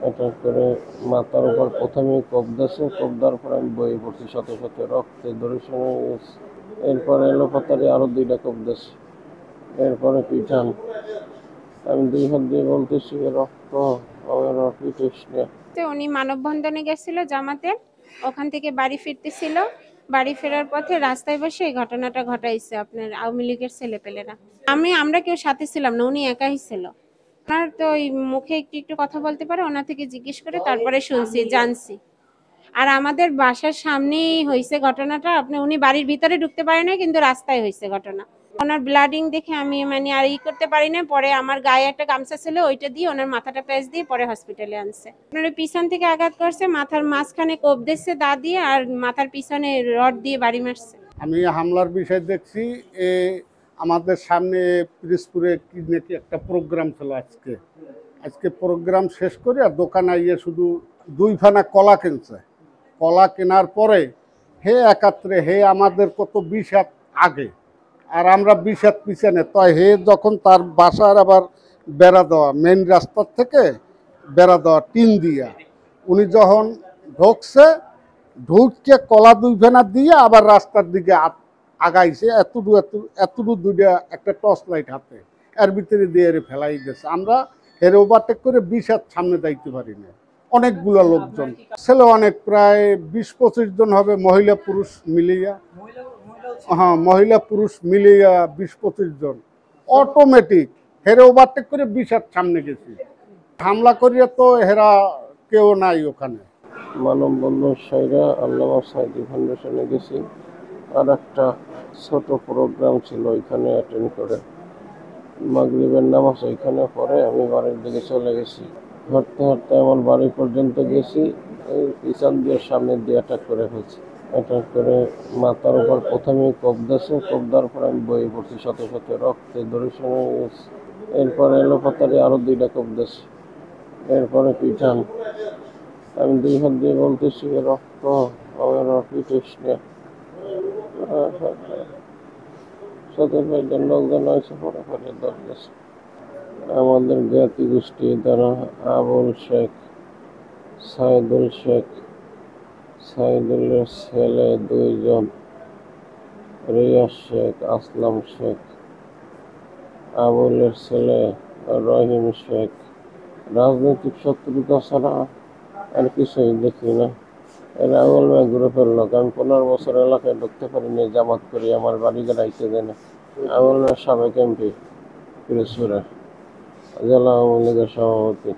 Attack করে মাথার উপর প্রথমেই কোপ দিয়েছে, কোপ দেওয়ার পর আমি বয়ে পড়ছি, সাথে সাথে রক্তে দর্শন হয়ে গেছে। এরপরে এলোপাতাড়ি আরো 2টা কোপ দিয়েছে, এরপরে পিঠান। আমি 2 হাত দিয়ে বলতেছি রক্ত, আমার পিটিস না। উনি মানববন্ধনে গেছিল জামাতের, ওখান থেকে বাড়ি ফিরতেছিল। বাড়ি ফেরার পথে রাস্তায় বসে এই ঘটনাটা ঘটাইছে আপনার আওয়ামী লীগের ছেলেপেলেরা। আমরা কেউ সাথে ছিলাম না, উনি একাই ছিল। ওনার তো ওই মুখে একটু একটু কথা বলতে পারে, ওনার থেকে জিজ্ঞেস করে তারপরে শুনছি, জানছি। আর আমাদের বাসার সামনেই হয়েছে ঘটনাটা। উনি বাড়ির ভিতরে ঢুকতে পারে না, কিন্তু রাস্তায় হয়েছে ঘটনা। ওনার ব্লাডিং দেখে আমি আর করতে পারি না। পরে আমার গায়ে একটা গামছা ছিল, ওইটা দিয়ে ওনার মাথাটা প্যাঁচ দিয়ে পরে হসপিটালে আনছে। ওনার পিছন থেকে আঘাত করছে, মাথার মাঝখানে কোপ দিচ্ছে দা দিয়ে, আর মাথার পিছনে রড দিয়ে বাড়ি মারছে। আমি হামলার বিষয় দেখছি আমাদের সামনে পিরিজপুরে কি নাকি একটা প্রোগ্রাম ছিল আজকে প্রোগ্রাম শেষ করে আর দোকানে আইয়ে শুধু 2 ফানা কলা কিনছে। কলা কেনার পরে হে একাত্রে হে আমাদের কত 20 হাত আগে আর আমরা 20 হাত পিছনে। তো হে যখন তার বাসার আবার বেড়া দেওয়া, মেন রাস্তার থেকে বেড়া দেওয়া টিন দিয়া, উনি যখন ঢুকছে, ঢুককে কলা 2 ফেনা দিয়ে আবার রাস্তার দিকে আগাইছে। এতটুকু 2টা একটা টর্চ লাইট হাতে, এর ভিতরে দিয়ে ফেলাই দিয়েছে। আমরা এর ওভারটেক করে 20 হাত সামনে যাইতে পারি না। অনেকগুলো লোকজন, ছেলে অনেক, প্রায় 20-25 জন হবে, মহিলা পুরুষ মিলিয়া। হ্যাঁ, মহিলা পুরুষ মিলিয়া 20-25 জন। অটোমেটিক হেরে ওভারটেক করে 20 হাত সামনে গেছি। হামলা করিয়া তো হেরা কেউ নাই ওখানে। মানববন্ধন সাইরা আল্লামা সাঈদী ফাউন্ডেশনে গেছি, আর একটা ছোট প্রোগ্রাম ছিল, ওইখানে অ্যাটেন্ড করে মাগরিবের নামাজ ওইখানে পরে আমি বাড়ির দিকে চলে গেছি। হাঁটতে হাঁটতে আমার বাড়ি পর্যন্ত গেছি, এই পিছন দিয়ে সামনে দিয়ে অ্যাটাক করে ফেলছি। অ্যাটাক করে মাথার উপর প্রথমেই কোপ দিয়েছে, কোপ দেওয়ার পর আমি বয়ে পড়ছি, সাথে সাথে রক্তে দর্শন হয়ে গেছে। এরপরে এলোপাতাড়ি আরো 2টা কোপ দিয়েছে, এরপরে পিঠান। আমি 2 হাত দিয়ে বলতেছি রক্ত, আমার পিটিস না। সাথে কয়েকজন লোকজন আছে, পরে পরে দরকার। আমাদের জ্ঞাতি গোষ্ঠী দ্বারা আবুল শেখ, সাইদুল শেখ, সাইদুলের ছেলে 2 জন, রিয়াজ শেখ, আসলাম শেখ, আবুলের ছেলে রহিম শেখ। রাজনৈতিক শত্রুতা ছাড়া আর কিছুই দেখি না। এরা আউল ভাই গ্রুপের লোক। আমি 15 বছর এলাকায় ঢুকতে পারিনি, জামাত করি, আমার বাড়ি গাড়াইতে দেয় না। আউল ভাই সাবেক এমপি, পিরোজপুরের জেলা আওয়ামী লীগের সভাপতি।